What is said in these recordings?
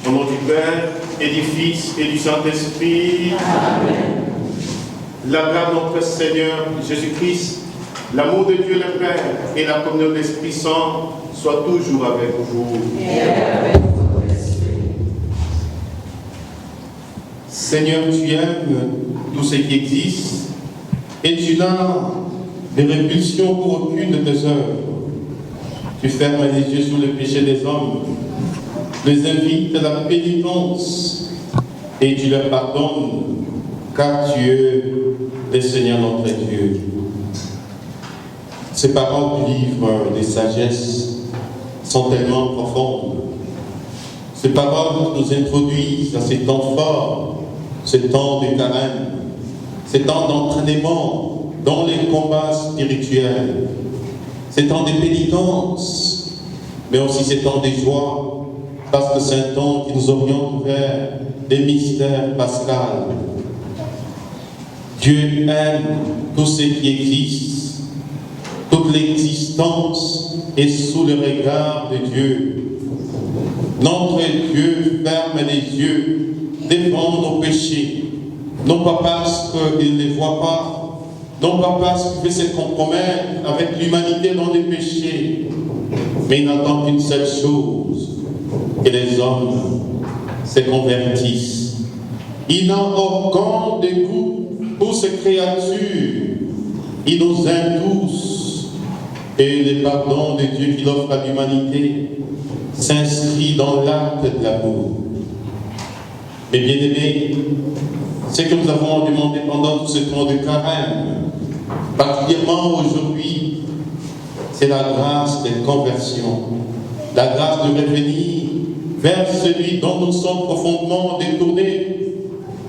Au nom du Père, et du Fils, et du Saint-Esprit. Amen. La grâce de notre Seigneur Jésus-Christ, l'amour de Dieu le Père et la communion de l'Esprit Saint soient toujours avec vous. Et avec votre esprit. Seigneur, tu aimes tout ce qui existe et tu n'as de répulsion pour aucune de tes œuvres. Tu fermes les yeux sur le péché des hommes, les invites à la pénitence et tu leur pardonnes, car tu es le Seigneur notre Dieu. Ces paroles du livre des sagesses sont tellement profondes. Ces paroles nous introduisent à ces temps forts, ces temps de carême, ces temps d'entraînement dans les combats spirituels, ces temps de pénitence, mais aussi ces temps de joie, parce que c'est un temps qui nous oriente vers des mystères pascals. Dieu aime tout ce qui existe, toute l'existence est sous le regard de Dieu. Notre Dieu ferme les yeux devant nos péchés, non pas parce qu'il ne les voit pas, non pas parce qu'il veut se compromettre avec l'humanité dans les péchés, mais il n'attend qu'une seule chose, que les hommes se convertissent. Il n'a aucun dégoût pour ces créatures. Il nous aime tous. Et le pardon de Dieu qu'il offre à l'humanité s'inscrit dans l'acte de l'amour. Mais bien aimés, ce que nous avons demandé pendant tout ce temps de carême, particulièrement aujourd'hui, c'est la grâce de conversion, la grâce de revenir vers celui dont nous sommes profondément détournés,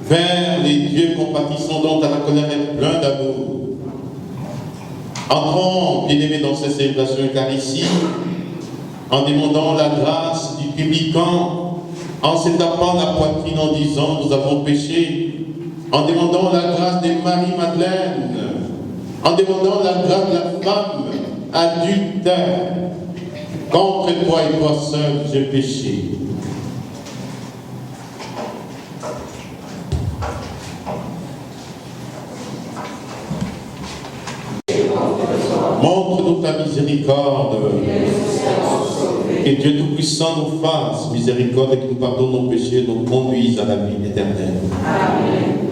vers les dieux compatissants dont à la colère est plein d'amour. Entrons, bien-aimés, dans ces célébrations eucharistiques, en demandant la grâce du publican, en se tapant la poitrine en disant « nous avons péché », en demandant la grâce de Marie-Madeleine, en demandant la grâce de la femme adultère. Contre toi et toi seul, j'ai péché. Montre-nous ta miséricorde. Et Dieu Tout-Puissant nous fasse miséricorde et qu'il nous pardonne nos péchés et nous conduise à la vie éternelle. Amen.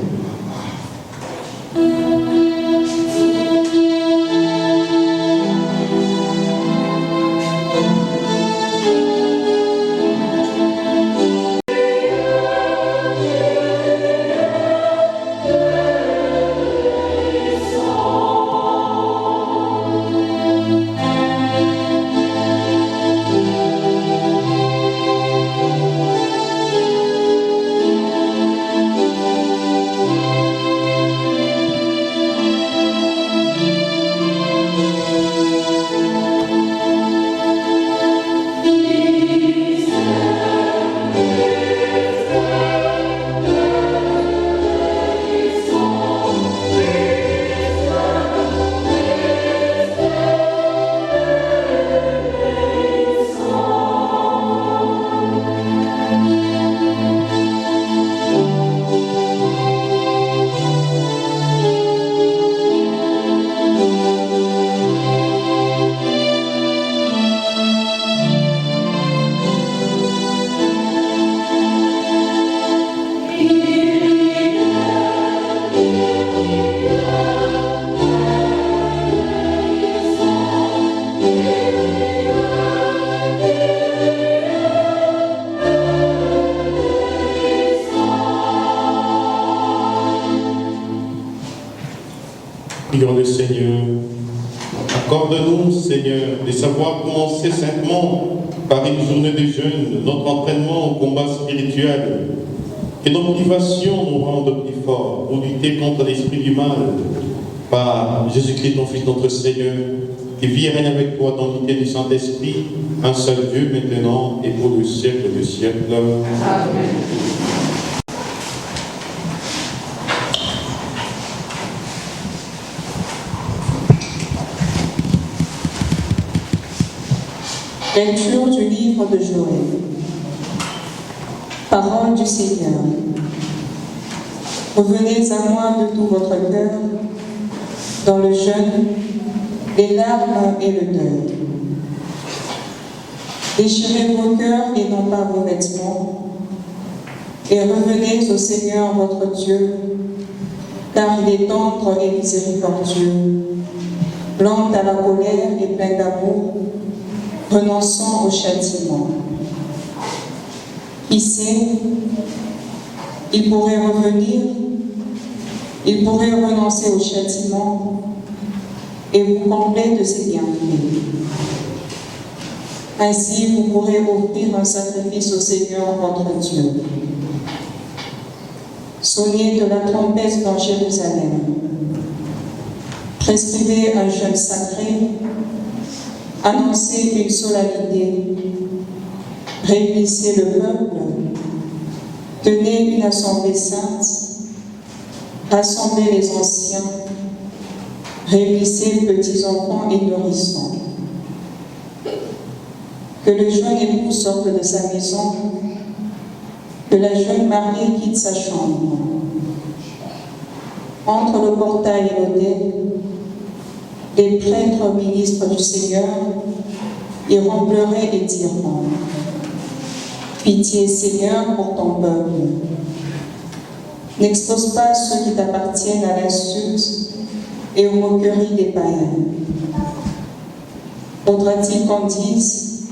Prions le Seigneur. Accorde-nous, Seigneur, de savoir commencer simplement par une journée de jeûne, notre entraînement au combat spirituel. Que nos privations nous rendent plus forts pour lutter contre l'esprit du mal. Par Jésus-Christ, ton Fils, notre Seigneur, qui vit et règne avec toi dans l'unité du Saint-Esprit, un seul Dieu, maintenant et pour le siècle des siècles. Amen. Lecture du livre de Joël. Parole du Seigneur. Revenez à moi de tout votre cœur, dans le jeûne, les larmes et le deuil. Déchirez vos cœurs et non pas vos vêtements, et revenez au Seigneur votre Dieu, car il est tendre et miséricordieux, lent à la colère et plein d'amour, renonçant au châtiment. Qui sait, il pourrait revenir, il pourrait renoncer au châtiment et vous combler de ses bienfaits. Ainsi, vous pourrez offrir un sacrifice au Seigneur votre Dieu. Sonnez de la trompette dans Jérusalem. Prescrivez un jeûne sacré. Annoncez une solennité. Réunissez le peuple. Tenez une assemblée sainte. Rassemblez les anciens. Réunissez petits enfants et nourrissons. Que le jeune époux sorte de sa maison, que la jeune mariée quitte sa chambre. Entre le portail et l'autel, les prêtres ministres du Seigneur iront pleurer et diront: Pitié, Seigneur, pour ton peuple. N'expose pas ceux qui t'appartiennent à l'insulte et aux moqueries des païens. Faudra-t-il qu'on dise: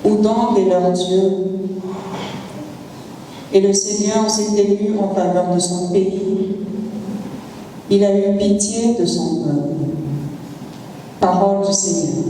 Où donc est leur Dieu? Et le Seigneur s'est ému en faveur de son pays. Il a eu pitié de son peuple. Parole du Seigneur.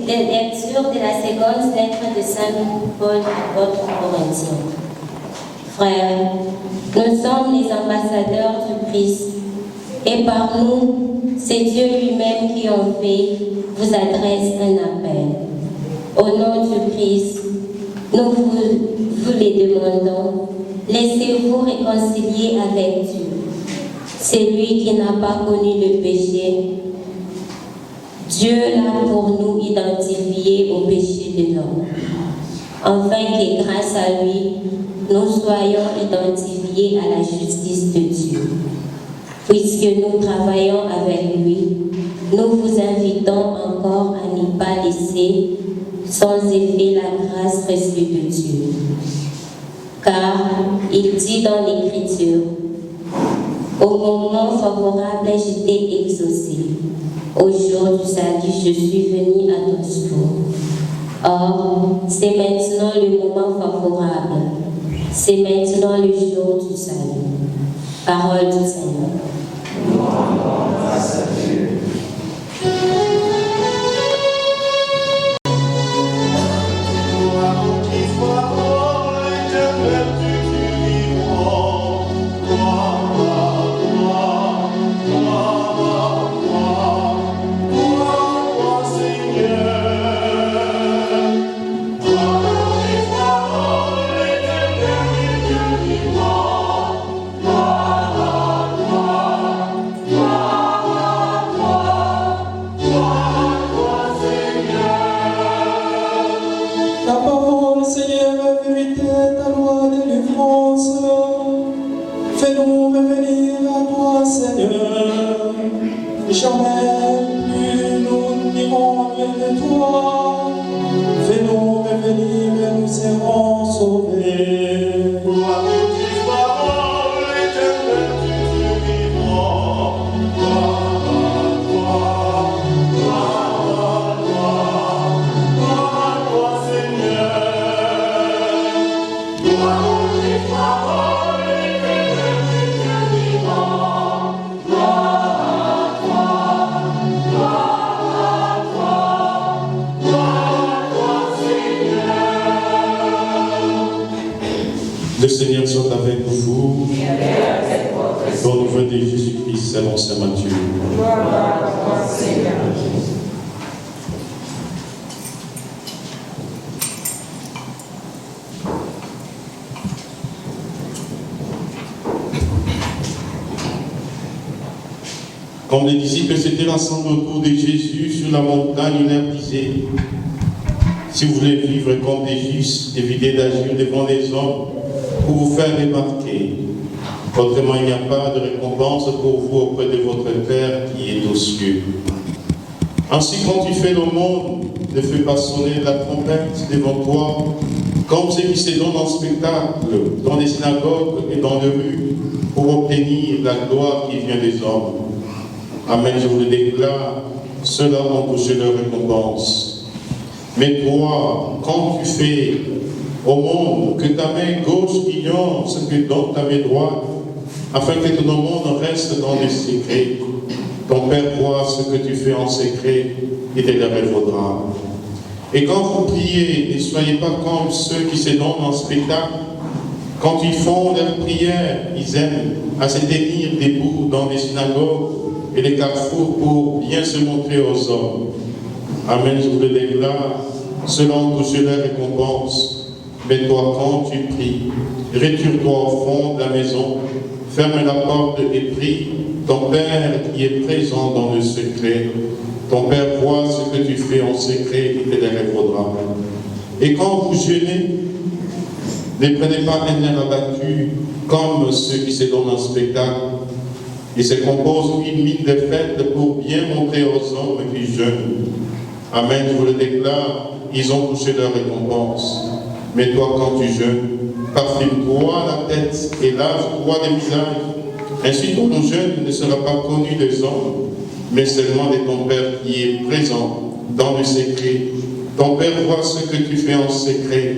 Lecture de la seconde lettre de Saint Paul à votre Corinthiens. Frères, nous sommes les ambassadeurs du Christ, et par nous, c'est Dieu lui-même qui en fait vous adresse un appel. Au nom du Christ, nous vous les demandons, laissez-vous réconcilier avec Dieu. C'est lui qui n'a pas connu le péché. Dieu l'a pour nous identifié au péché de l'homme, afin que grâce à lui, nous soyons identifiés à la justice de Dieu. Puisque nous travaillons avec lui, nous vous invitons encore à n'y pas laisser sans effet la grâce reçue de Dieu. Car il dit dans l'Écriture, « Au moment favorable, j'étais exaucé. Au jour du salut, je suis venu à ton secours. » Or, c'est maintenant le moment favorable. C'est maintenant le jour du salut. Parole du Seigneur. Nous rendons grâce à Dieu. Le Seigneur soit avec vous. Au nom de Jésus-Christ, selon saint Matthieu. Gloire à toi, Seigneur. Comme les disciples s'étaient rassemblés autour de Jésus sur la montagne, il leur disait, si vous voulez vivre comme des justes, évitez d'agir devant les hommes pour vous faire remarquer. Autrement, il n'y a pas de récompense pour vous auprès de votre Père qui est aux cieux. Ainsi, quand tu fais le monde, ne fais pas sonner la trompette devant toi, comme ceux qui se donnent en spectacle dans les synagogues et dans les rues, pour obtenir la gloire qui vient des hommes. Amen, je vous le déclare, ceux-là ont touché leur récompense. Mais toi, quand tu fais au monde que ta main gauche ignore ce que donne ta main droite, afin que ton monde reste dans le secret. Ton Père voit ce que tu fais en secret et te le révélera. Et quand vous priez, ne soyez pas comme ceux qui se donnent en spectacle. Quand ils font leur prière, ils aiment à se tenir debout dans les synagogues et les carrefours pour bien se montrer aux hommes. Amen, je vous le déclare, ceux-là ont touché leur récompense. Mais toi, quand tu pries, retire-toi au fond de la maison, ferme la porte et prie. Ton Père qui est présent dans le secret, ton Père voit ce que tu fais en secret et te le révélera. Et quand vous jeûnez, ne prenez pas un air abattu comme ceux qui se donnent un spectacle. Ils se composent une mine de fête pour bien montrer aux hommes qui jeûnent. Amen, je vous le déclare, ils ont touché leur récompense. Mais toi, quand tu jeûnes, parfume-toi la tête et lave-toi le visage. Ainsi, ton jeûne ne sera pas connu des hommes, mais seulement de ton Père qui est présent dans le secret. Ton Père voit ce que tu fais en secret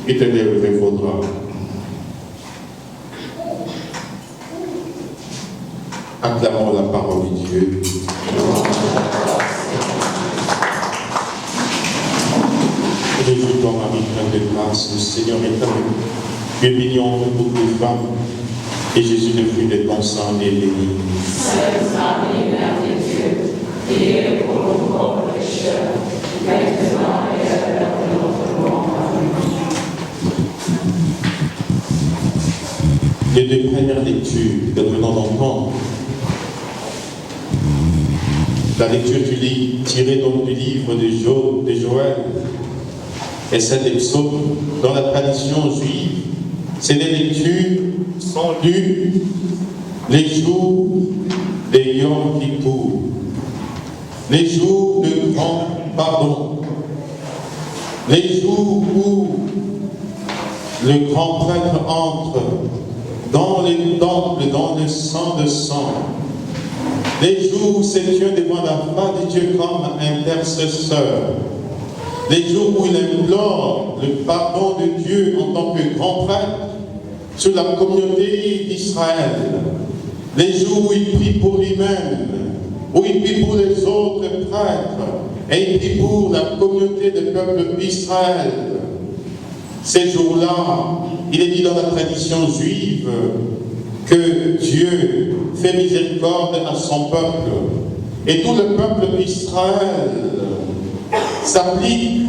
et te le révélera. Acclamons la parole de Dieu. Réjouis-toi, Marie, pleine de grâce, le Seigneur est avec nous. Tu es bénie entre toutes les femmes, et Jésus, le fruit de ton sang, est béni. Sainte Marie, Mère de Dieu, priez pour nous pauvres pécheurs, maintenant et à l'heure de notre mort. Les deux premières lectures que nous venons d'entendre, la lecture du livre, tirée donc du livre de Joël, et celle des psaumes, dans la tradition juive, ces deux lectures sont lues les jours des Yom Kippour, les jours de grand pardon, les jours où le grand prêtre entre dans les temples, dans le sang de sang, les jours où c'est Dieu devant la face de Dieu comme intercesseur, les jours où il implore le pardon de Dieu en tant que grand prêtre sur la communauté d'Israël, les jours où il prie pour lui-même, où il prie pour les autres prêtres, et il prie pour la communauté du peuple d'Israël. Ces jours-là, il est dit dans la tradition juive que Dieu fait miséricorde à son peuple. Et tout le peuple d'Israël s'applique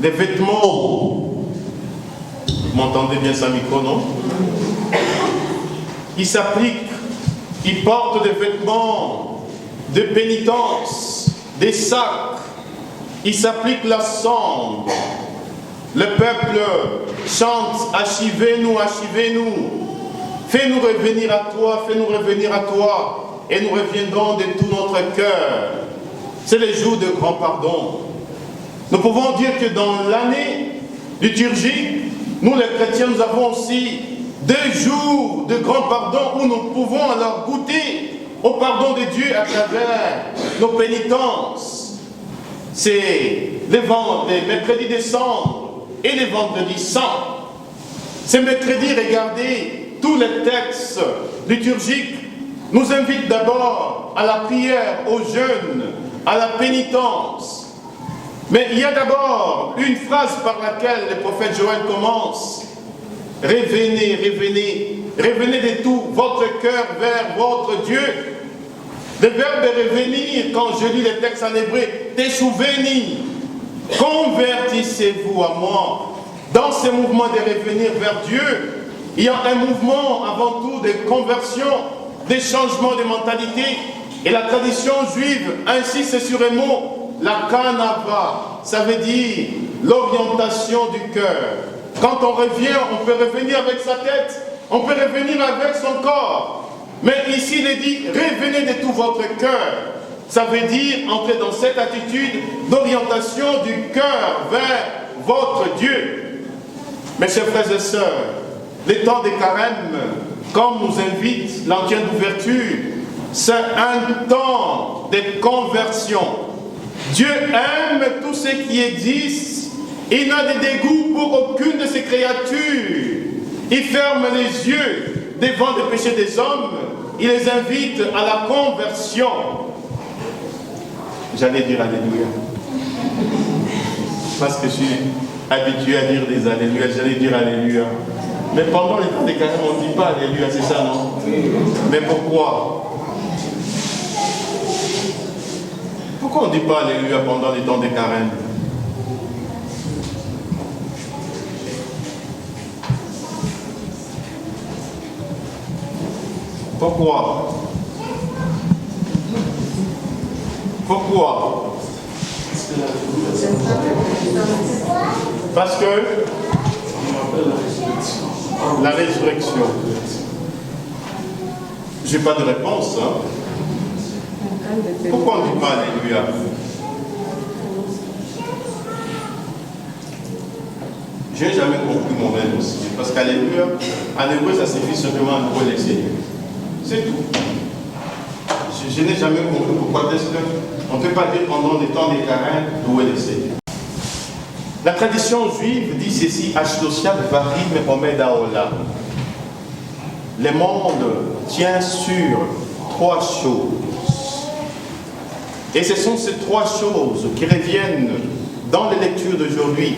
les vêtements. Vous m'entendez bien ça, micro, non? Il s'applique, il porte des vêtements de pénitence, des sacs. Il s'applique la cendre. Le peuple chante « Achivez-nous, achivez-nous ». Fais-nous revenir à toi, fais-nous revenir à toi. Et nous reviendrons de tout notre cœur. C'est le jour de grand pardon. Nous pouvons dire que dans l'année liturgique, nous les chrétiens, nous avons aussi 2 jours de grand pardon où nous pouvons alors goûter au pardon de Dieu à travers nos pénitences. C'est les mercredis décembre et les vendredis saints. Ces mercredis, regardez, tous les textes liturgiques nous invitent d'abord à la prière, au jeûne, à la pénitence. Mais il y a d'abord une phrase par laquelle le prophète Joël commence. Revenez, revenez, revenez de tout votre cœur vers votre Dieu. Le verbe revenir, quand je lis les textes en hébreu, teshouveni, convertissez-vous à moi. Dans ce mouvement de revenir vers Dieu, il y a un mouvement avant tout de conversion, de changement de mentalité. Et la tradition juive insiste sur un mot, la kanava, ça veut dire l'orientation du cœur. Quand on revient, on peut revenir avec sa tête, on peut revenir avec son corps. Mais ici, il est dit, revenez de tout votre cœur. Ça veut dire entrer dans cette attitude d'orientation du cœur vers votre Dieu. Mes chers frères et sœurs, les temps des carême, comme nous invite l'antienne d'ouverture, c'est un temps de conversion. Dieu aime tout ce qui existe. Il n'a de dégoût pour aucune de ses créatures. Il ferme les yeux devant les péchés des hommes. Il les invite à la conversion. J'allais dire Alléluia. Parce que je suis habitué à dire des Alléluia. J'allais dire Alléluia. Mais pendant les temps des carême, on ne dit pas Alléluia, c'est ça, non? Mais pourquoi? Pourquoi on ne dit pas Alléluia pendant les temps des carême? Pourquoi? Pourquoi? Parce que la résurrection. Je n'ai pas de réponse. Hein? Pourquoi on ne dit pas Alléluia? Je n'ai jamais compris moi-même aussi. Parce qu'Alléluia, en hébreu, ça signifie simplement louer le Seigneur. C'est tout. Je n'ai jamais compris pourquoi est-ce qu'on ne peut pas dire pendant les temps des carême louer le Seigneur. La tradition juive dit ceci, Ashdosia varim omed haolam. Le monde tient sur 3 choses. Et ce sont ces 3 choses qui reviennent dans les lectures d'aujourd'hui,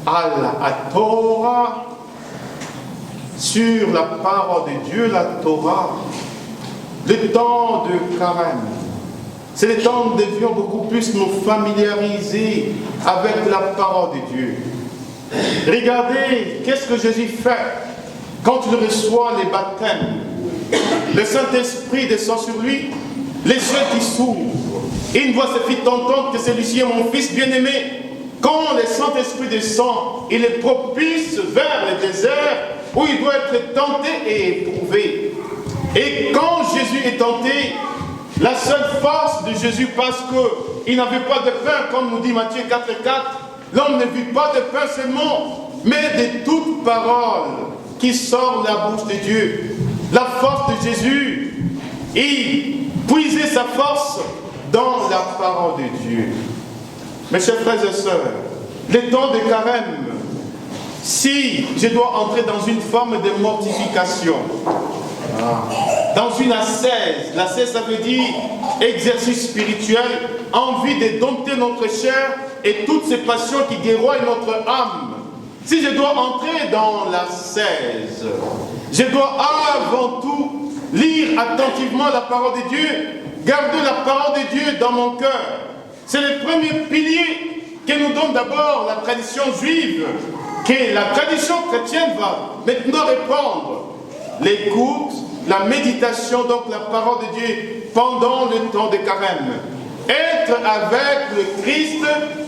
à Torah, sur la parole de Dieu, la Torah, le temps de carême. C'est le temps où nous devions beaucoup plus nous familiariser avec la parole de Dieu. Regardez, qu'est-ce que Jésus fait quand il reçoit les baptêmes. Le Saint-Esprit descend sur lui, les yeux qui s'ouvrent, et une voix se fit entendre que celui-ci est mon Fils bien-aimé. Quand le Saint-Esprit descend, il est propice vers le désert où il doit être tenté et éprouvé. Et quand Jésus est tenté, la seule force de Jésus, parce qu'il n'avait pas de pain, comme nous dit Matthieu 4,4, l'homme ne vit pas de pain seulement, mais de toute parole qui sort de la bouche de Dieu. La force de Jésus, il puisait sa force dans la parole de Dieu. Mes chers frères et sœurs, les temps de carême, si je dois entrer dans une forme de mortification, dans une ascèse, l'ascèse ça veut dire exercice spirituel, envie de dompter notre chair et toutes ces passions qui déroient notre âme. Si je dois entrer dans l'ascèse, je dois avant tout lire attentivement la parole de Dieu, garder la parole de Dieu dans mon cœur. C'est le premier pilier que nous donne d'abord la tradition juive, que la tradition chrétienne va maintenant répandre. L'écoute, la méditation, donc la parole de Dieu pendant le temps de carême. Être avec le Christ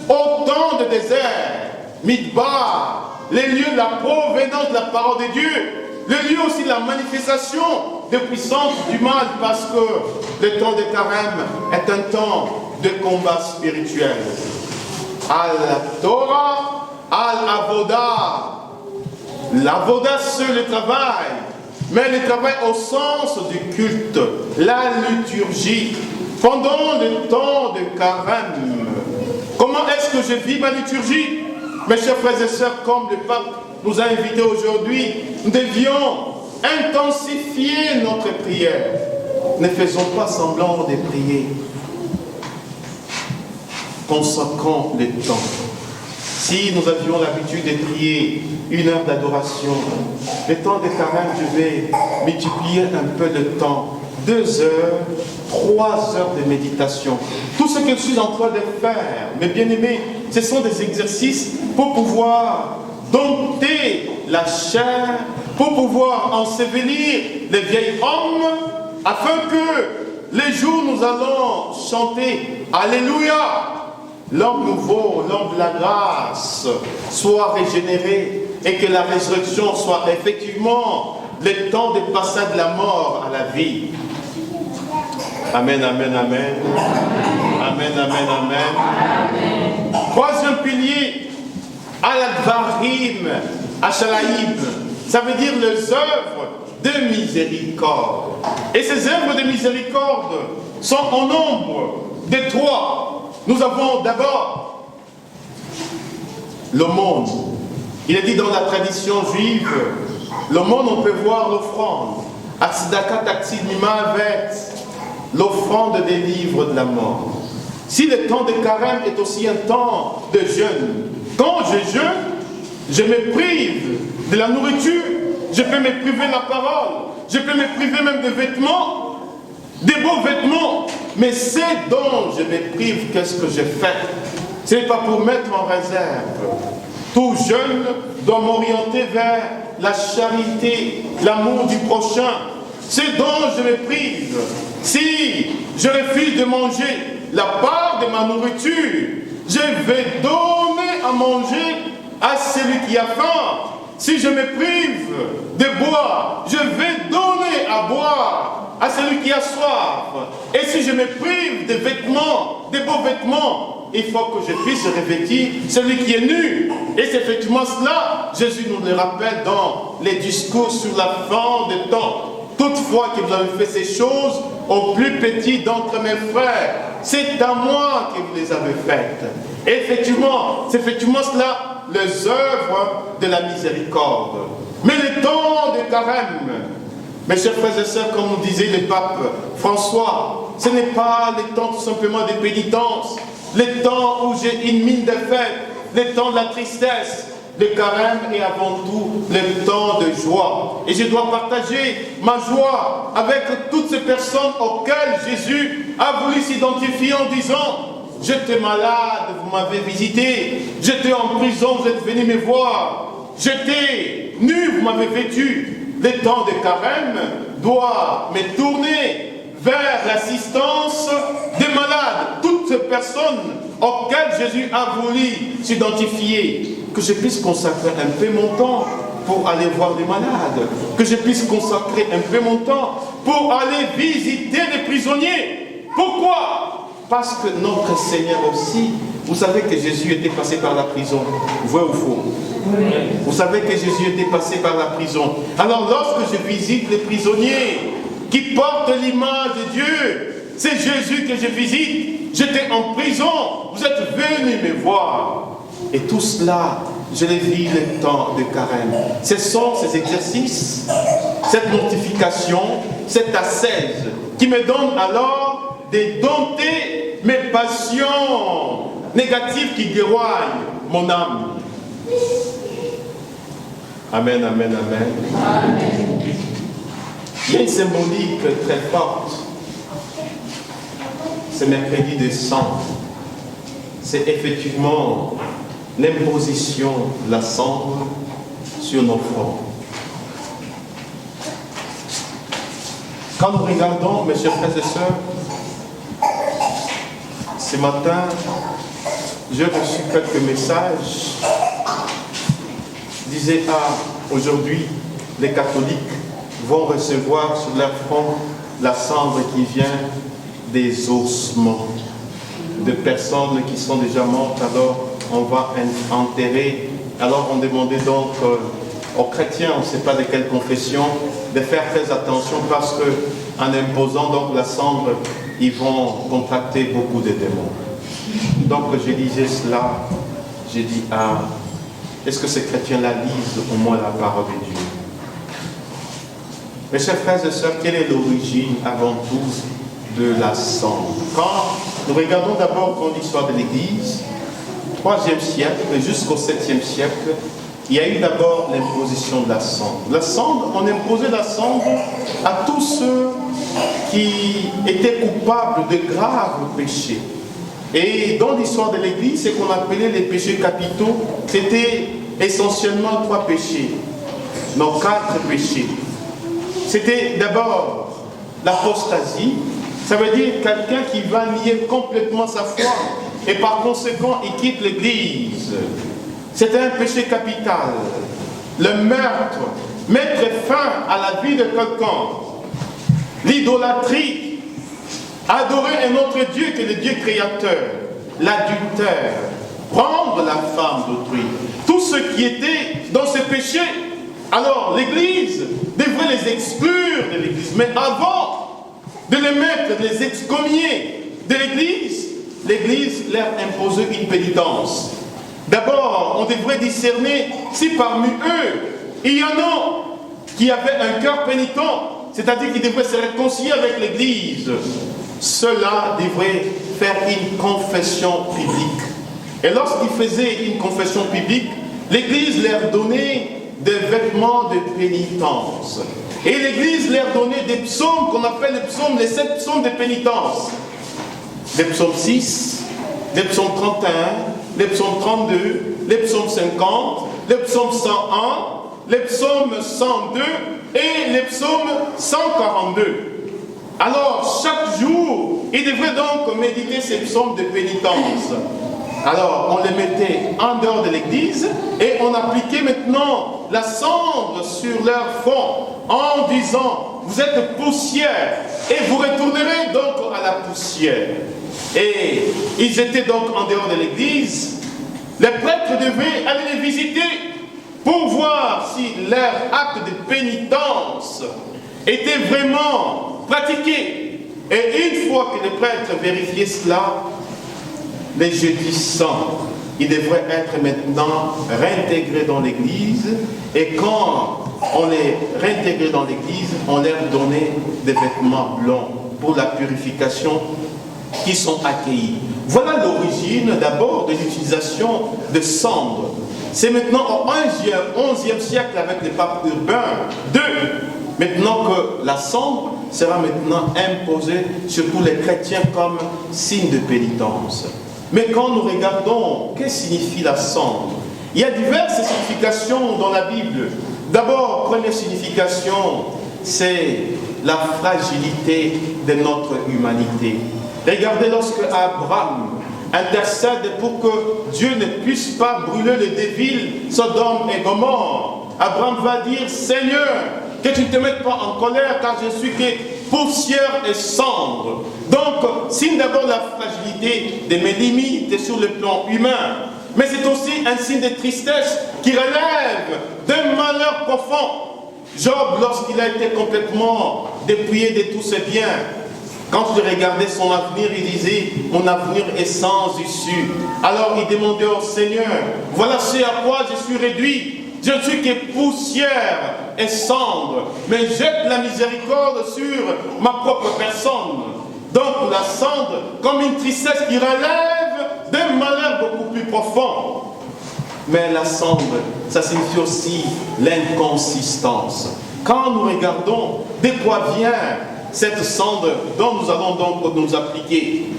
au temps de désert, Midbar, les lieux de la provenance de la parole de Dieu, le lieu aussi de la manifestation des puissances du mal, parce que le temps de carême est un temps de combat spirituel. Al-Torah, Al-Avodah. L'Avodah, c'est le travail, mais le travail au sens du culte, la liturgie, pendant le temps de carême. Comment est-ce que je vis ma liturgie? Mes chers frères et sœurs, comme le pape nous a invités aujourd'hui, nous devions intensifier notre prière. Ne faisons pas semblant de prier. Consacrons le temps. Si nous avions l'habitude de prier 1 heure d'adoration, le temps de carême, je vais multiplier un peu le temps. 2 heures, 3 heures de méditation. Tout ce que je suis en train de faire, mes bien-aimés, ce sont des exercices pour pouvoir dompter la chair, pour pouvoir ensevelir les vieils hommes, afin que les jours nous allons chanter Alléluia, l'homme nouveau, l'homme de la grâce, soit régénéré et que la résurrection soit effectivement le temps de passage de la mort à la vie. Amen, amen, amen. Amen, amen, amen. Troisième pilier, Al-Advarim, Ashalaïm. Ça veut dire les œuvres de miséricorde. Et ces œuvres de miséricorde sont en nombre de 3. Nous avons d'abord l'aumône. Il est dit dans la tradition juive, l'aumône, on peut voir l'offrande. Atsidaka taksid mimavet, l'offrande des livres de la mort. Si le temps de carême est aussi un temps de jeûne, quand je jeûne, je me prive de la nourriture, je peux me priver de la parole, je peux me priver même des vêtements, des beaux vêtements, mais c'est dont je me prive, qu'est-ce que je fais? Ce n'est pas pour mettre en réserve. Tout jeune doit m'orienter vers la charité, l'amour du prochain. C'est dont je me prive. Si je refuse de manger la part de ma nourriture, je vais donner à manger à celui qui a faim. Si je me prive de boire, je vais donner à boire à celui qui a soif. Et si je me prive de vêtements, de beaux vêtements, il faut que je puisse revêtir celui qui est nu. Et c'est effectivement cela, Jésus nous le rappelle dans les discours sur la fin des temps. Toutefois que vous avez fait ces choses au plus petit d'entre mes frères, c'est à moi que vous les avez faites. Et effectivement, c'est effectivement cela, les œuvres de la miséricorde. Mais le temps de carême, Mes chers frères et sœurs, comme nous disait le pape François, ce n'est pas le temps tout simplement de pénitence, le temps où j'ai une mine de fête, le temps de la tristesse. Le carême est avant tout le temps de joie. Et je dois partager ma joie avec toutes ces personnes auxquelles Jésus a voulu s'identifier en disant: j'étais malade, vous m'avez visité. J'étais en prison, vous êtes venus me voir. J'étais nu, vous m'avez vêtu. Le temps de carême doit me tourner vers l'assistance des malades. Toutes ces personnes auxquelles Jésus a voulu s'identifier. Que je puisse consacrer un peu mon temps pour aller voir les malades. Que je puisse consacrer un peu mon temps pour aller visiter les prisonniers. Pourquoi? Parce que notre Seigneur aussi, vous savez que Jésus était passé par la prison. Vrai ou faux? Oui. Vous savez que Jésus était passé par la prison. Alors lorsque je visite les prisonniers qui portent l'image de Dieu, c'est Jésus que je visite. J'étais en prison, vous êtes venus me voir. Et tout cela, je les vis le temps de carême. Ce sont ces exercices, cette mortification, cette ascèse qui me donne alors de dompter mes passions négatives qui déroignent mon âme. Amen, amen, amen. Amen. Il y a une symbolique très forte. Ce mercredi de sang, c'est effectivement l'imposition de la cendre sur nos fronts. Quand nous regardons, mes chers frères et sœurs, ce matin, j'ai reçu quelques messages. Disait: aujourd'hui, les catholiques vont recevoir sur leur front la cendre qui vient des ossements de personnes qui sont déjà mortes. Alors on va enterrer. Alors on demandait donc aux chrétiens, on ne sait pas de quelle confession, de faire très attention parce que en imposant donc la cendre, ils vont contracter beaucoup de démons. Donc je disais cela, j'ai dit: est-ce que ces chrétiens-là lisent au moins la parole de Dieu? Mes chers frères et sœurs, quelle est l'origine avant tout de la cendre? Quand nous regardons d'abord dans l'histoire de l'Église, 3e siècle jusqu'au 7e siècle, il y a eu d'abord l'imposition de la cendre. La cendre, on imposait la cendre à tous ceux qui étaient coupables de graves péchés. Et dans l'histoire de l'Église, ce qu'on appelait les péchés capitaux, c'était essentiellement 3 péchés, non 4 péchés. C'était d'abord l'apostasie, ça veut dire quelqu'un qui va nier complètement sa foi et par conséquent il quitte l'Église. C'était un péché capital. Le meurtre, mettre fin à la vie de quelqu'un, l'idolâtrie, adorer un autre Dieu que le Dieu créateur, l'adultère, prendre la femme d'autrui, tout ce qui était dans ce péché. Alors l'Église devrait les exclure de l'Église, mais avant de les mettre, de les excommunier de l'Église, l'Église leur imposait une pénitence. D'abord, on devrait discerner si parmi eux, il y en a qui avaient un cœur pénitent, c'est-à-dire qui devraient se réconcilier avec l'Église. Ceux-là devraient faire une confession publique. Et lorsqu'ils faisaient une confession publique, l'Église leur donnait des vêtements de pénitence. Et l'Église leur donnait des psaumes qu'on appelle les 7 psaumes de pénitence. Les psaumes 6, les psaumes 31, les psaumes 32, les psaumes 50, les psaumes 101, les psaumes 102 et les psaumes 142. Alors, chaque jour, ils devraient donc méditer ces psaumes de pénitence. Alors, on les mettait en dehors de l'église et on appliquait maintenant la cendre sur leur front en disant: vous êtes poussière et vous retournerez donc à la poussière. Et ils étaient donc en dehors de l'église. Les prêtres devaient aller les visiter pour voir si leur acte de pénitence était vraiment pratiqué. Et une fois que les prêtres vérifiaient cela, les jeudis saints, ils devraient être maintenant réintégrés dans l'Église. Et quand on les réintégrait dans l'Église, on leur donnait des vêtements blancs pour la purification qui sont accueillis. Voilà l'origine d'abord de l'utilisation de cendres. C'est maintenant au 11e siècle avec le pape Urbain II, maintenant que la cendre sera maintenant imposée sur tous les chrétiens comme signe de pénitence. Mais quand nous regardons, que signifie la cendre? Il y a diverses significations dans la Bible. D'abord, première signification, c'est la fragilité de notre humanité. Regardez lorsque Abraham intercède pour que Dieu ne puisse pas brûler les villes Sodome et Gomorrhe. Abraham va dire, Seigneur, que tu ne te mettes pas en colère, car je suis que poussière et cendre. Donc, signe d'abord la fragilité de mes limites sur le plan humain. Mais c'est aussi un signe de tristesse qui relève d'un malheur profond. Job, lorsqu'il a été complètement dépouillé de tous ses biens, quand il regardait son avenir, il disait, mon avenir est sans issue. Alors il demandait au Seigneur, voilà ce à quoi je suis réduit. Je ne suis que poussière et cendre, mais jette la miséricorde sur ma propre personne. Donc la cendre, comme une tristesse qui relève d'un malheur beaucoup plus profond. Mais la cendre, ça signifie aussi l'inconsistance. Quand nous regardons de quoi vient cette cendre dont nous allons donc nous appliquer,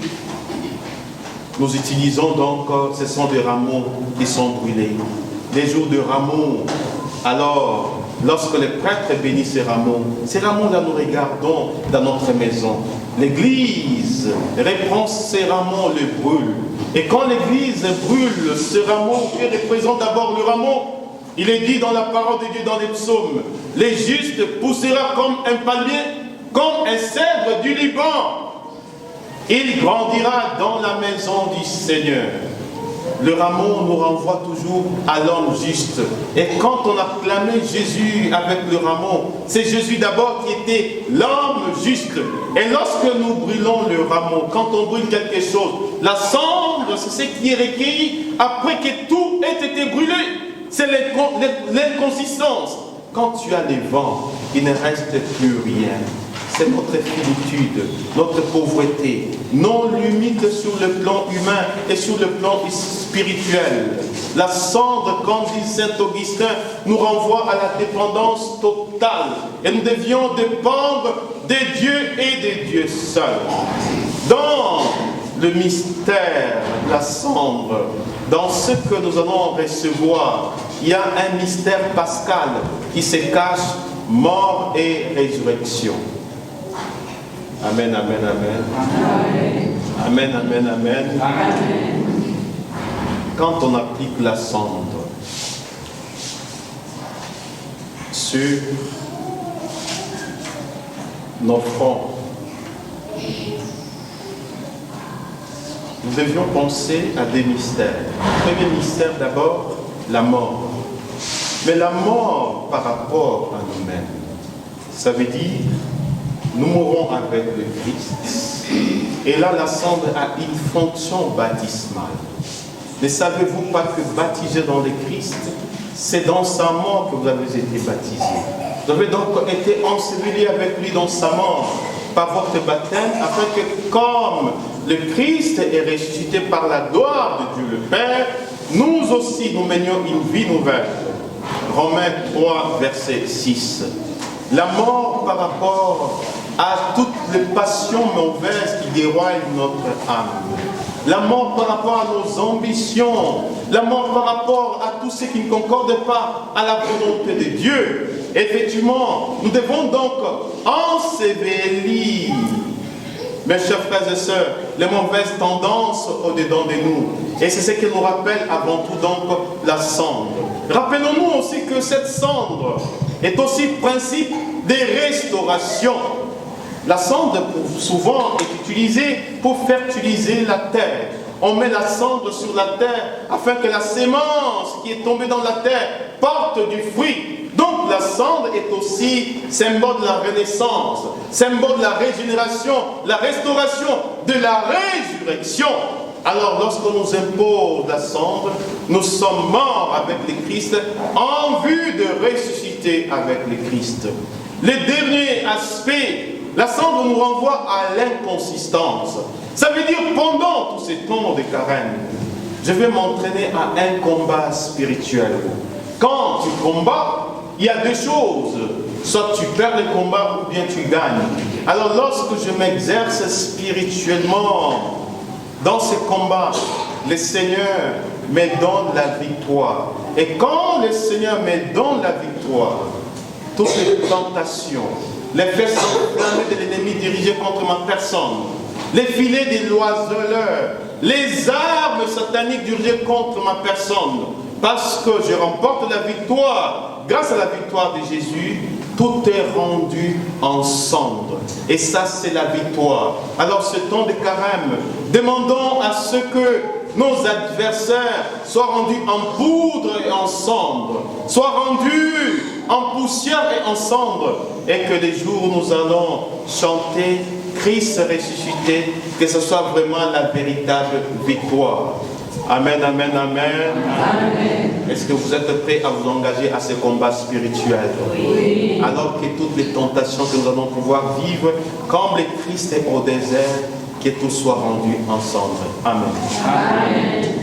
nous utilisons donc, ce sont des rameaux qui sont brûlés. Des jours de rameaux. Alors, lorsque les prêtres bénissent ces rameaux-là nous regardons dans notre maison. L'Église reprend ces rameaux, les brûle. Et quand l'Église brûle ce rameau qui représente d'abord le rameau, il est dit dans la parole de Dieu dans les psaumes, les justes poussera comme un palmier, comme un cèdre du Liban. Il grandira dans la maison du Seigneur. Le rameau nous renvoie toujours à l'homme juste. Et quand on acclamait Jésus avec le rameau, c'est Jésus d'abord qui était l'homme juste. Et lorsque nous brûlons le rameau, quand on brûle quelque chose, la cendre, c'est ce qui est recueilli après que tout ait été brûlé. C'est l'inconsistance. Quand tu as les vents, il ne reste plus rien. C'est notre finitude, notre pauvreté, non limite sur le plan humain et sur le plan spirituel. La cendre, comme dit saint Augustin, nous renvoie à la dépendance totale. Et nous devions dépendre de Dieu et de Dieu seul. Dans le mystère de la cendre, dans ce que nous allons recevoir, il y a un mystère pascal qui se cache, mort et résurrection. Amen, amen, amen. Amen, amen, amen. Amen. Quand on applique la cendre sur nos fronts, nous devions penser à des mystères. Le premier mystère d'abord, la mort. Mais la mort par rapport à nous-mêmes, ça veut dire nous mourons avec le Christ. Et là, la cendre a une fonction baptismale. Ne savez-vous pas que baptisé dans le Christ, c'est dans sa mort que vous avez été baptisés. Vous avez donc été ensevelis avec lui dans sa mort par votre baptême, afin que comme le Christ est ressuscité par la gloire de Dieu le Père, nous aussi nous menions une vie nouvelle. Romains 3, verset 6. La mort par rapport à toutes les passions mauvaises qui déroulent notre âme. La mort par rapport à nos ambitions. La mort par rapport à tout ce qui ne concorde pas à la volonté de Dieu. Effectivement, nous devons donc ensevelir, mes chers frères et sœurs, les mauvaises tendances au-dedans de nous. Et c'est ce qui nous rappelle avant tout donc la cendre. Rappelons-nous aussi que cette cendre est aussi principe de restauration. La cendre, souvent, est utilisée pour fertiliser la terre. On met la cendre sur la terre afin que la sémence qui est tombée dans la terre porte du fruit. Donc la cendre est aussi symbole de la renaissance, symbole de la régénération, la restauration, de la résurrection. Alors lorsqu'on nous impose la cendre, nous sommes morts avec le Christ en vue de ressusciter avec le Christ. Le dernier aspect, la cendre nous renvoie à l'inconsistance. Ça veut dire pendant tous ces temps de carême, je vais m'entraîner à un combat spirituel. Quand tu combats, il y a deux choses. Soit tu perds le combat ou bien tu gagnes. Alors lorsque je m'exerce spirituellement dans ce combat, le Seigneur me donne la victoire. Et quand le Seigneur me donne la victoire, toutes les tentations, les fesses enflammées de l'ennemi dirigées contre ma personne, les filets des oiseleurs, les armes sataniques dirigées contre ma personne, parce que je remporte la victoire, grâce à la victoire de Jésus, tout est rendu en cendre. Et ça, c'est la victoire. Alors, ce temps de carême, demandons à ce que nos adversaires soient rendus en poudre et en cendre, soient rendus en poussière et en cendre, et que les jours où nous allons chanter Christ ressuscité, que ce soit vraiment la véritable victoire. Amen, amen, amen. Amen. Est-ce que vous êtes prêts à vous engager à ce combat spirituel? Oui. Alors que toutes les tentations que nous allons pouvoir vivre, comme le Christ est au désert, que tout soit rendu en cendre. Amen. Amen.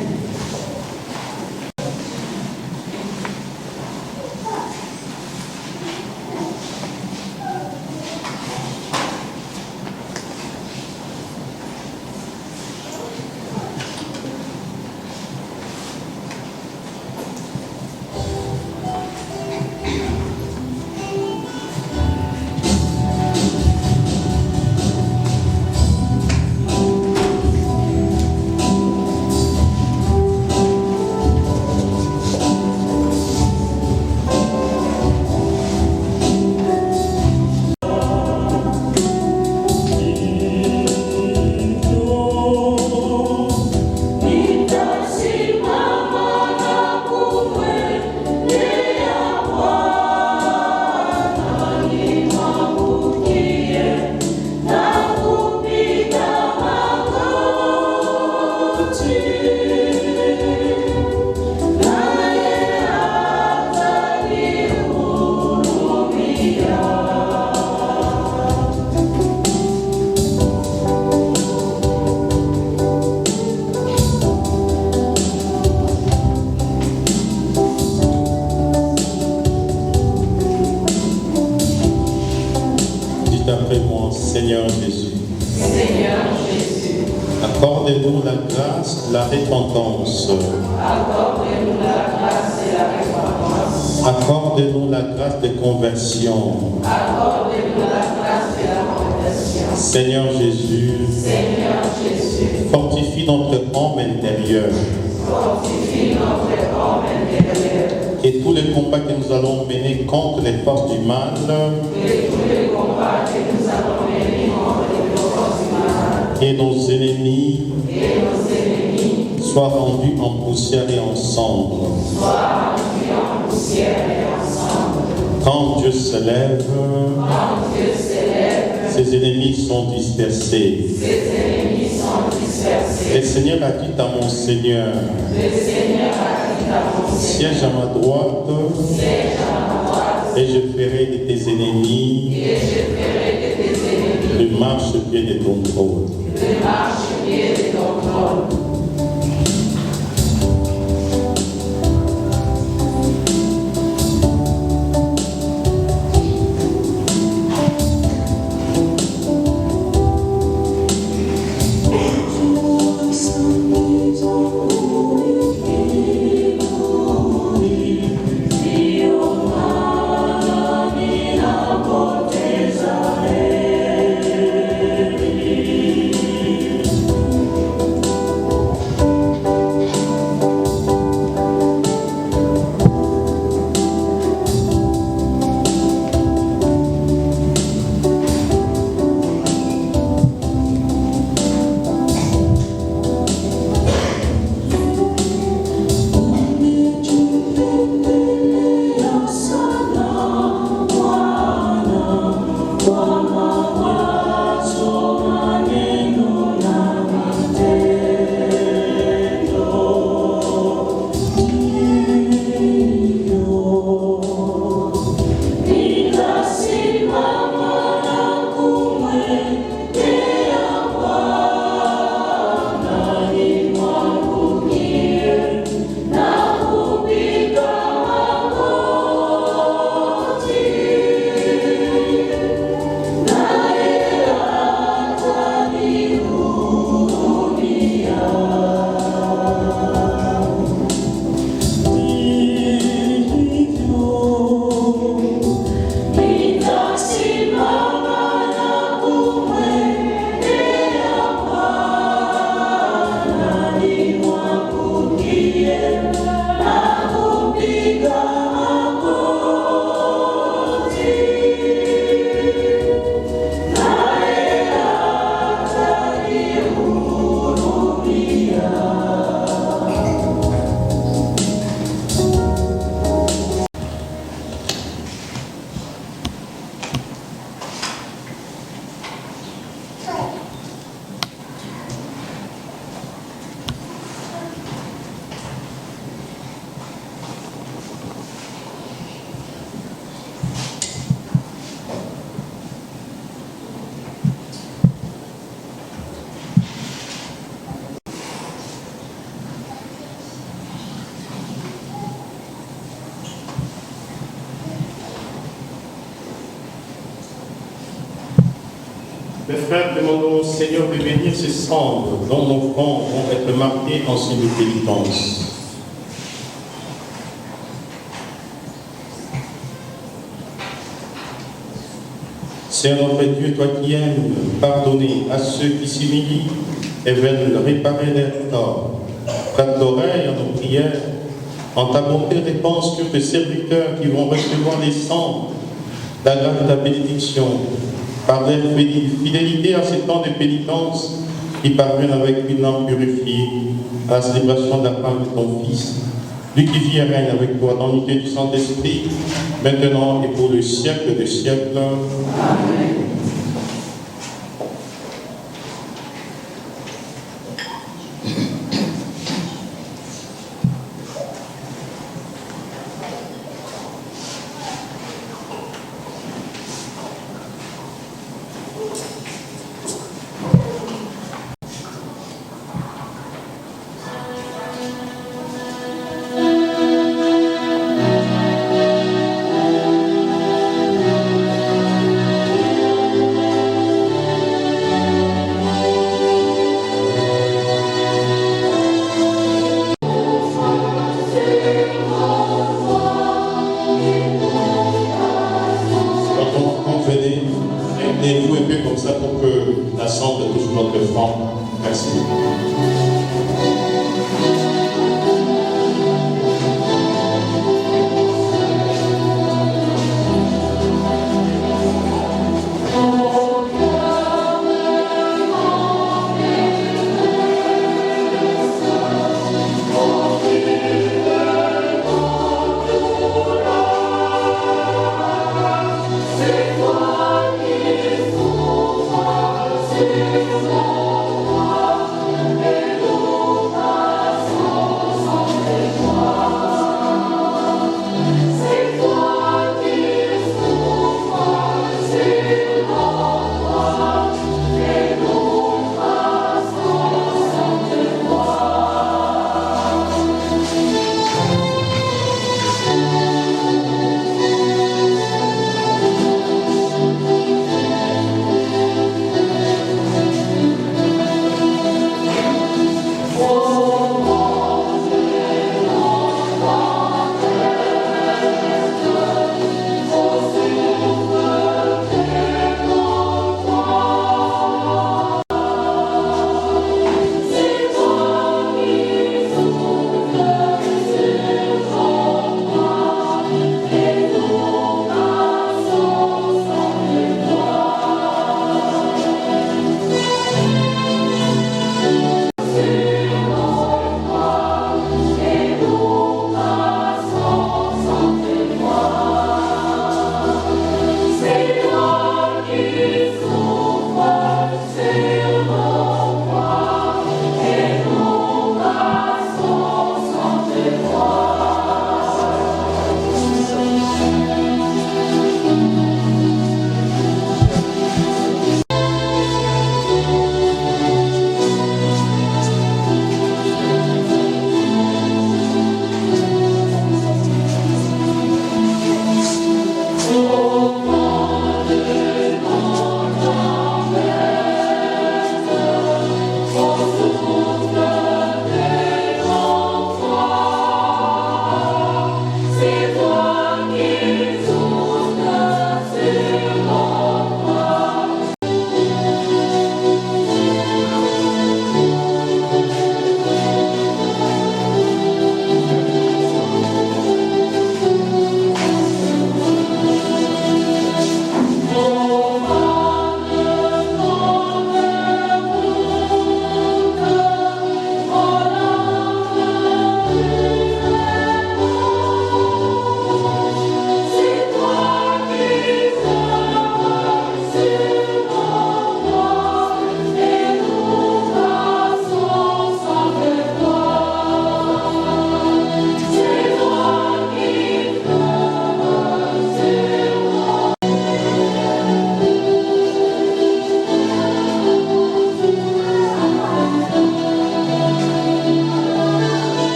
Seigneur Jésus. Seigneur Jésus. Accordez-nous la grâce, la repentance. Accordez-nous la grâce et la repentance. Accordez-nous la grâce de conversion. Accordez-nous la grâce et la conversion. Seigneur Jésus. Seigneur Jésus. Fortifie notre homme intérieur. Fortifie notre homme intérieur. Et tous les combats que nous allons mener contre les forces du mal. Et tous les combats que nous allons mener contre les forces du mal. Et nos ennemis. Soient rendus en poussière et en cendre. Soient rendus en poussière et en cendre. Quand Dieu se lève. Quand Dieu se lève. Ses ennemis sont dispersés. Ses ennemis sont dispersés. Le Seigneur a dit à mon Seigneur. Le Seigneur a dit à mon Seigneur. Siège à ma droite. Siège à ma droite. Et je ferai de tes ennemis. Et je ferai de tes ennemis. Le marchepied de ton trône. Le marchepied de ton trône. Mes frères, demandons au Seigneur de bénir ces cendres dont nos fronts vont être marqués en signe de pénitence. Seigneur notre Dieu, toi qui aimes pardonner à ceux qui s'humilient et veulent réparer leurs torts, prête l'oreille à nos prières, en ta bonté réponse sur tes serviteurs qui vont recevoir les cendres, la grâce de ta bénédiction, par leur fidélité à ces temps de pénitence qui parviennent avec une âme purifiée à la célébration de la femme de ton Fils, lui qui vit et règne avec toi dans l'unité du Saint-Esprit, maintenant et pour le siècle des siècles. Amen. Aidez-vous un peu comme ça pour que la cendre touche notre front. Merci. C'est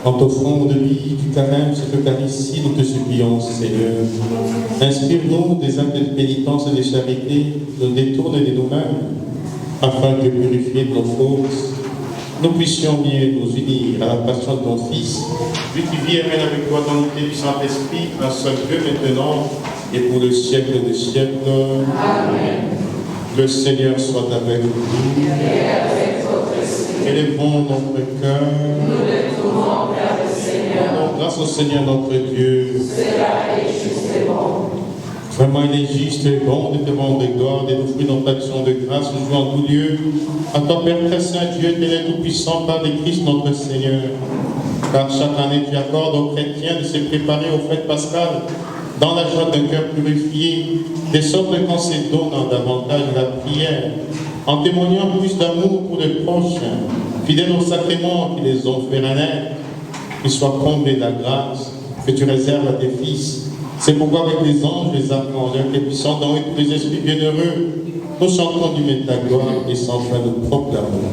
En t'offrant de vie, du carême, cette Eucharistie, nous te supplions, Seigneur. Inspire-nous des actes de pénitence et de charité, nous détourne de nous-mêmes, afin que, purifiés de nos fautes, nous puissions mieux nous unir à la passion de ton Fils, lui qui vit et règne avec toi dans l'unité du Saint-Esprit, un seul Dieu maintenant et pour le siècle des siècles. Amen. Le Seigneur soit avec vous. Élevons notre cœur. Nous le tournons vers le Seigneur. Rendons grâce au Seigneur notre Dieu. Cela est juste et bon. Vraiment, il est juste et bon de te rendre gloire, de t'offrir notre action de grâce, nous jouons en tout lieu. À ton Père très saint, Dieu, éternel tout-puissant, par le Christ notre Seigneur. Car chaque année, tu accordes aux chrétiens de se préparer aux fêtes pascales dans la joie d'un cœur purifié, de sorte qu'en se donnant davantage la prière, en témoignant plus d'amour pour les proches, fidèles aux sacrements qui les ont fait renaître, qu'ils soient comblés de la grâce que tu réserves à tes fils. C'est pourquoi avec les anges, les archanges, les puissants dons et tous les esprits bienheureux, nous chantons du de ta gloire et sans fin nous proclamons.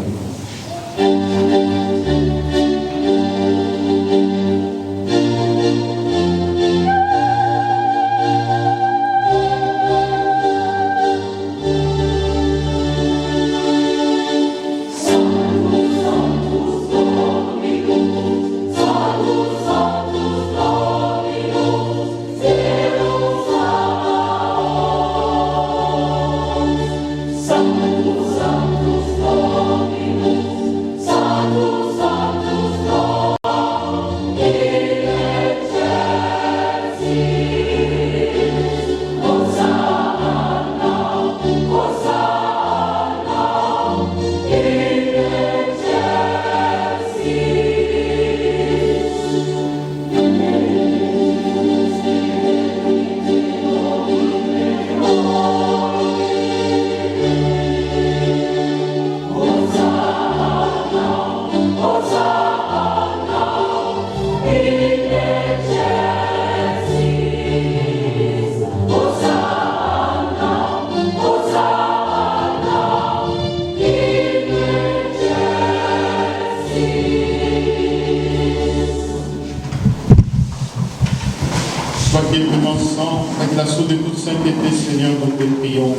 Avec la source de toute sainteté, Seigneur, nous te prions.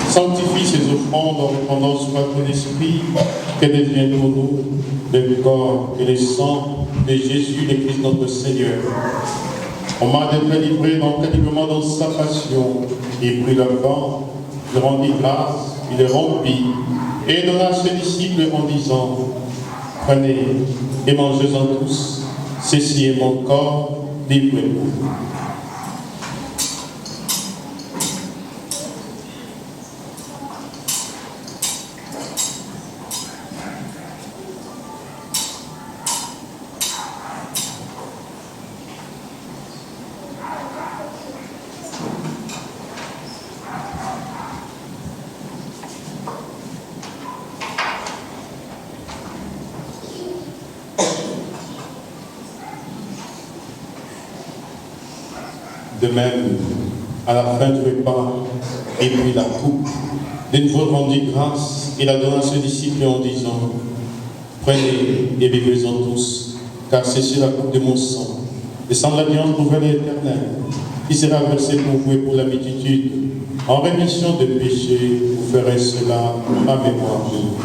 Sanctifie ces offrandes en prenant soin de ton esprit, qu'elles deviennent pour nous le corps et le sang de Jésus, le Christ notre Seigneur. On m'a délivré dans sa passion, il prit le vent, il rendit grâce, il le rompit, et donna à ses disciples en disant, prenez et mangez-en tous, ceci est mon corps, livrez-vous. De même, à la fin du repas, et puis la coupe, de nouveau rendit grâce et la donna à ses disciples en disant, prenez et buvez-en tous, car ceci est la coupe de mon sang, le sang de l'alliance nouvelle et éternelle, qui sera versé pour vous et pour la multitude. En rémission de péché, vous ferez cela à mémoire de vous.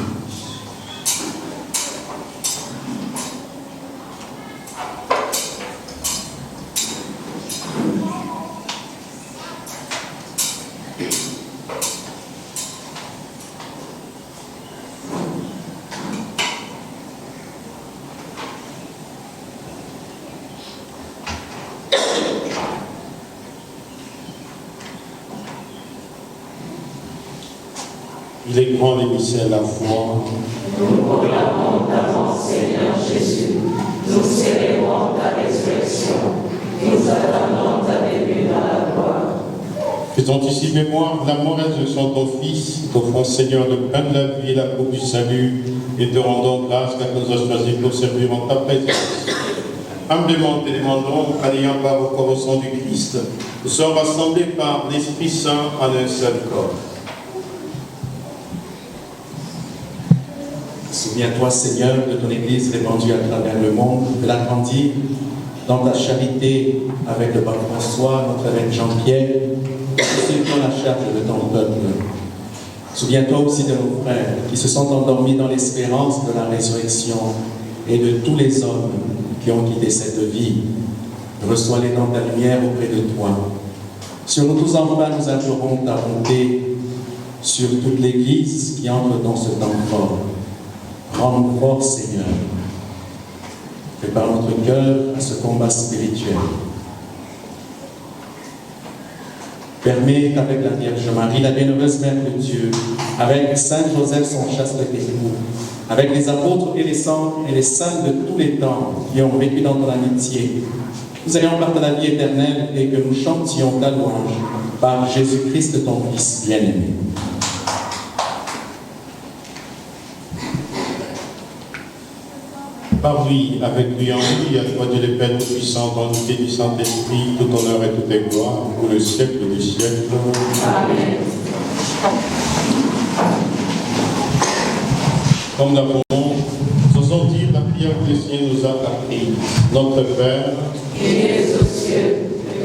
Il est grand et mystère la foi. Nous proclamons ta mort, Seigneur Jésus. Nous célébrons ta résurrection. Nous attendons ta venue dans la gloire. Faisons ici mémoire de la mort et de la résurrection de ton Fils, t'offrons, Seigneur, le pain de la vie et la coupe du salut, et te rendons grâce car tu nous as choisis pour servir en ta présence. Humblement te demandons, alliant par au corps au sang du Christ, nous sommes rassemblés par l'Esprit Saint en un seul corps. Souviens-toi, Seigneur, de ton Église répandue à travers le monde, de l'agrandir dans ta charité avec le pape François, notre évêque Jean-Pierre, et ceux qui ont la charge de ton peuple. Souviens-toi aussi de nos frères qui se sont endormis dans l'espérance de la résurrection et de tous les hommes qui ont quitté cette vie. Reçois-les dans ta lumière auprès de toi. Sur nous tous enfin, nous implorons ta bonté sur toute l'Église qui entre dans ce temps fort. Rends-nous forts, Seigneur. Prépare notre cœur à ce combat spirituel. Permets qu'avec la Vierge Marie, la bienheureuse Mère de Dieu, avec Saint Joseph, son chaste époux, avec les apôtres et les saints de tous les temps qui ont vécu dans ton amitié, nous allions par la vie éternelle et que nous chantions ta louange par Jésus-Christ, ton Fils bien-aimé. Par lui, avec lui en lui, à toi Dieu le Père Tout-Puissant, dans l'unité du Saint-Esprit, tout honneur et toute gloire, pour le siècle du siècle. Amen. Comme nous l'avons, osons dire la prière que le Seigneur nous a appris. Notre Père, qui es aux cieux,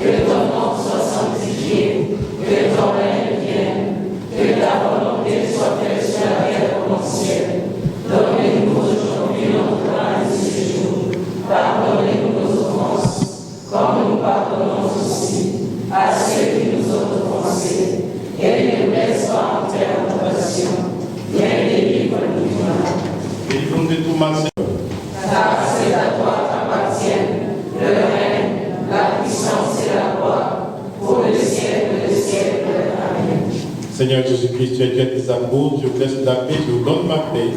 que ton nom soit sanctifié, que ton règne vienne, que ta volonté soit faite sur la terre comme au ciel. Donnez-nous aujourd'hui notre pain de ce jour. Pardonnez-nous nos offenses, comme nous pardonnons aussi à ceux qui nous ont offensés. Et ne nous laisse pas entrer en tentation, mais délivre-nous du mal. délivrons-nous de tout mal, Seigneur. Car c'est à toi qu'appartiennent le règne, la puissance et la gloire, pour le siècle des siècles. Amen. Seigneur Jésus-Christ, tu as dit à tes apôtres, je vous laisse la paix, je vous donne ma paix.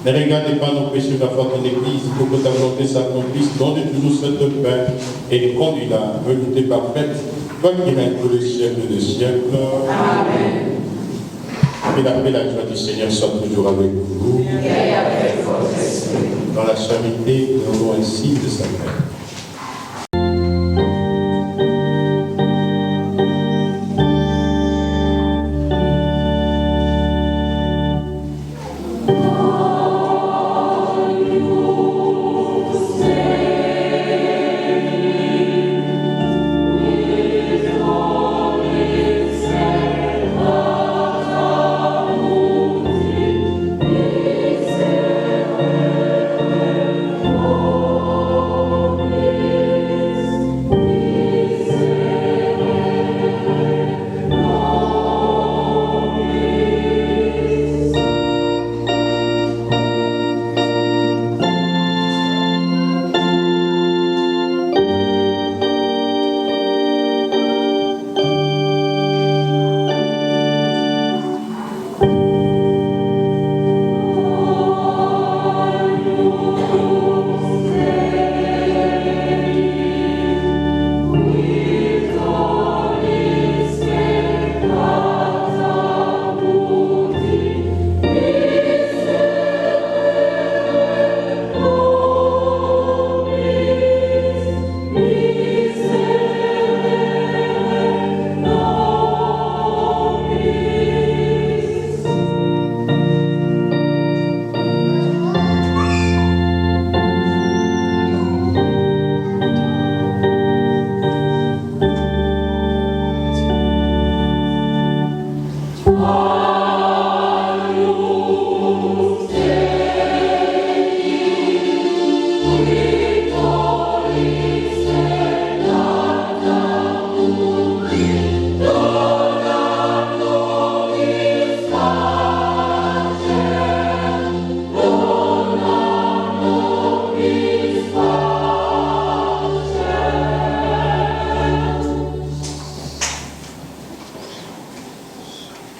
Ne regardez pas nos péchés, la foi de ton Église, pour que ta volonté s'accomplisse. Donne toujours cette paix et conduis-la, volonté parfaite, toi qui règnes pour le siècle des siècles. Amen. Que la paix et la joie du Seigneur soient toujours avec vous. Et avec votre esprit. Dans la charité, nous avons ainsi de sa paix.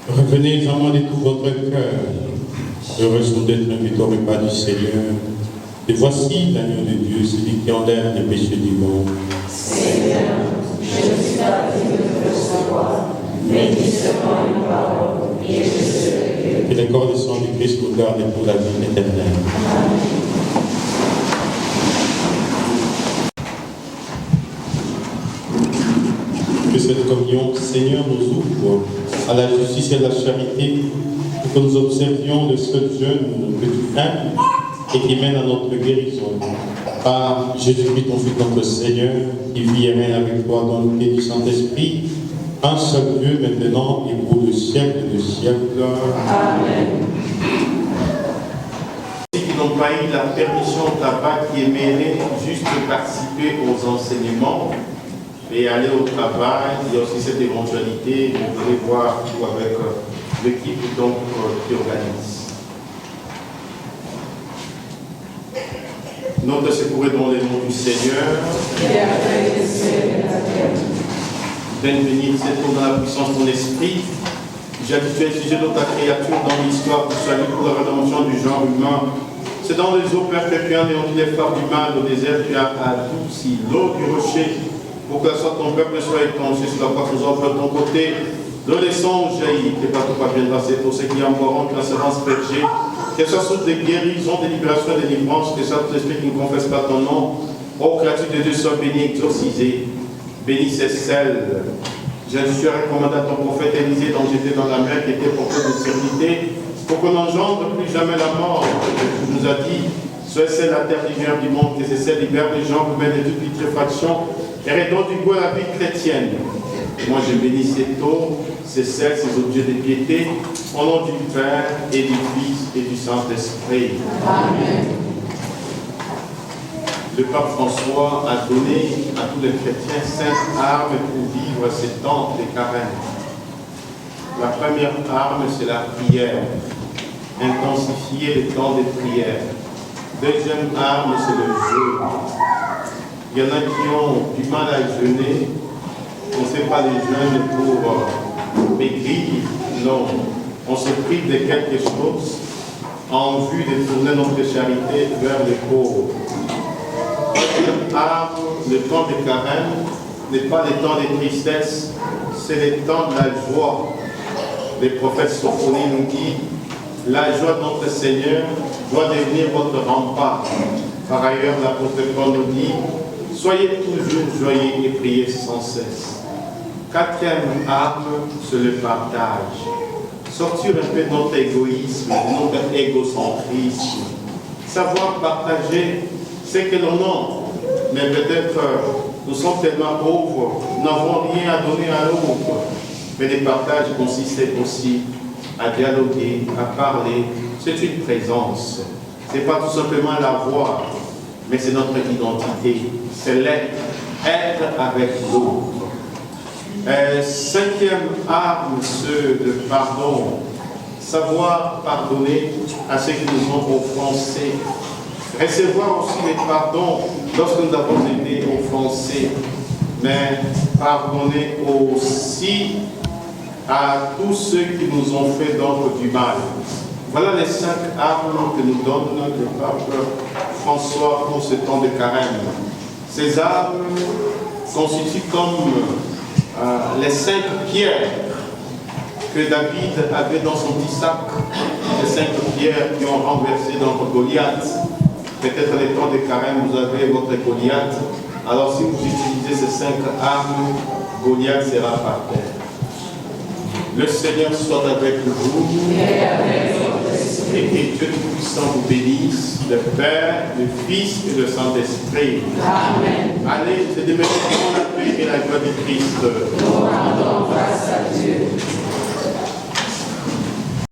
Revenez en moi de tout votre cœur. Heureux d'être invités au repas du Seigneur. Et voici l'agneau de Dieu, celui qui enlève les péchés du monde. Seigneur, je ne suis pas digne de te recevoir, mais dis seulement une parole, et je serai guéri. Que le corps et sang du Christ nous garde pour la vie éternelle. Que cette communion, Seigneur, nous ouvre à la justice et à la charité, pour que nous observions le seul jeûne que tu aimes et qui mène à notre guérison. Par Jésus-Christ, ton Fils, notre Seigneur, qui vit et règne avec toi dans l'unité du Saint-Esprit, un seul Dieu, maintenant et pour le siècle des siècles. Amen. Ceux qui n'ont pas eu la permission au tabac qui est mêlée, juste participer aux enseignements et aller au travail. Il y a aussi cette éventualité, vous pouvez voir tout avec l'équipe donc, qui organise. Notre secours est dans les noms du Seigneur. Béni c'est dans la puissance de ton esprit. J'ai habitué à utiliser dans ta créature dans l'histoire du salut pour la rédemption du genre humain. C'est dans les eaux perpétuelles et les phares du mal au désert, tu as adouci l'eau du rocher pour que ton peuple soit étanché sur la croix que nous offre de ton côté. Le laissons jaillir, que partout parviendra, c'est pour ceux qui emporteront une assurance berger, que ce soit des guérisons, des libérations, des délivrances, que ce soit tout esprit qui ne confesse pas ton nom. Ô créature de Dieu, sois béni, exorcisé. Béni c'est celle. Jésus a recommandé à ton prophète Élisée dont j'étais dans la mer, qui était porteur de stérilité, pour qu'on n'engendre plus jamais la mort. Tu nous as dit, sois celle la terre libère du monde, que c'est celle libère les gens, vous mettez de toute putréfaction, et redonne du goût à la vie chrétienne. Moi je bénis cette eau, ces selles, ces objets de piété, au nom du Père et du Fils et du Saint-Esprit. Amen. Le pape François a donné à tous les chrétiens 5 armes pour vivre ces temps de carême. La première arme, c'est la prière. Intensifier le temps de prière. Deuxième arme, c'est le jeûne. Il y en a qui ont du mal à jeûner. On ne fait pas les jeûnes pour maigrir. Non. On se prive de quelque chose en vue de tourner notre charité vers les pauvres. Le temps de carême n'est pas le temps de tristesse, c'est le temps de la joie. Le prophète Sophonie nous dit, la joie de notre Seigneur doit devenir votre rempart. Par ailleurs, l'apôtre Paul nous dit, soyez toujours joyeux et priez sans cesse. Quatrième arme, c'est le partage. Sortir un peu de notre égoïsme, de notre égocentrisme. Savoir partager ce que l'on a. Mais peut-être nous sommes tellement pauvres, nous n'avons rien à donner à l'autre. Mais le partage consiste aussi à dialoguer, à parler. C'est une présence. Ce n'est pas tout simplement la voix, mais c'est notre identité. C'est l'être, être avec l'autre. Cinquième arme, c'est le pardon. Savoir pardonner à ceux qui nous ont offensés. Recevoir aussi les pardons lorsque nous avons été offensés, mais pardonner aussi à tous ceux qui nous ont fait donc du mal. Voilà les 5 armes que nous donne le pape François pour ce temps de carême. Ces armes constituent comme les 5 pierres que David avait dans son petit sac, les 5 pierres qui ont renversé dans Goliath. Peut-être les temps de carême, vous avez votre Goliath. Alors si vous utilisez ces 5 armes, Goliath sera par terre. Le Seigneur soit avec vous. Et que Dieu Tout-Puissant vous bénisse, le Père, le Fils et le Saint-Esprit. Amen. Allez, c'est de mettre la paix et la joie du Christ.